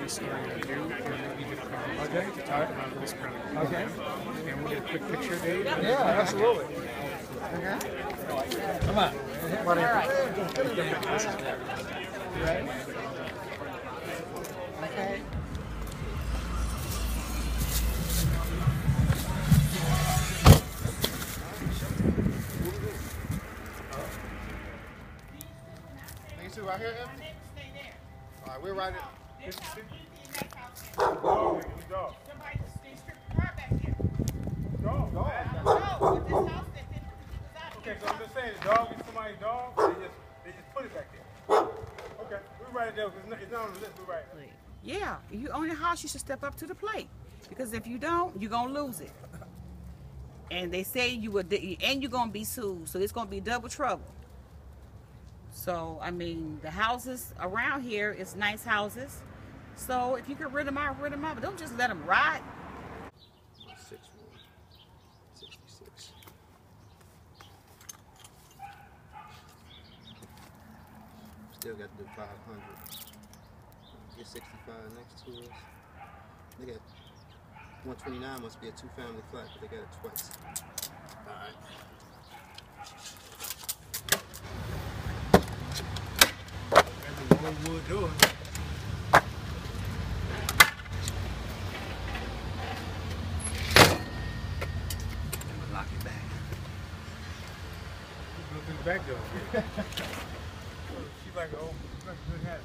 story of you, and you could come Okay. to talk about this kind of program. Okay. And we'll get a quick picture, Dave. Yeah, absolutely. Come on. All right. Right? Okay. These two right here, Em? All right, we're right in. Okay, so I'm just saying, the dog is somebody's dog, they just put it back there. Okay, we write it down, because it's not on the list, we write it. Yeah, if you own a house, you should step up to the plate. Because if you don't, you're going to lose it. And they say you would, and you're going to be sued. So it's going to be double trouble. So, I mean, the houses around here is nice houses. So if you could rid them out, rid them out. But don't just let them rot. 66. Still got to do 500. Get 65 next to us. They got 129 must be a two-family flat, but they got it twice. All right. That's a wood door. Lock it back. Go through the back door. She's like, oh, that's a good hat.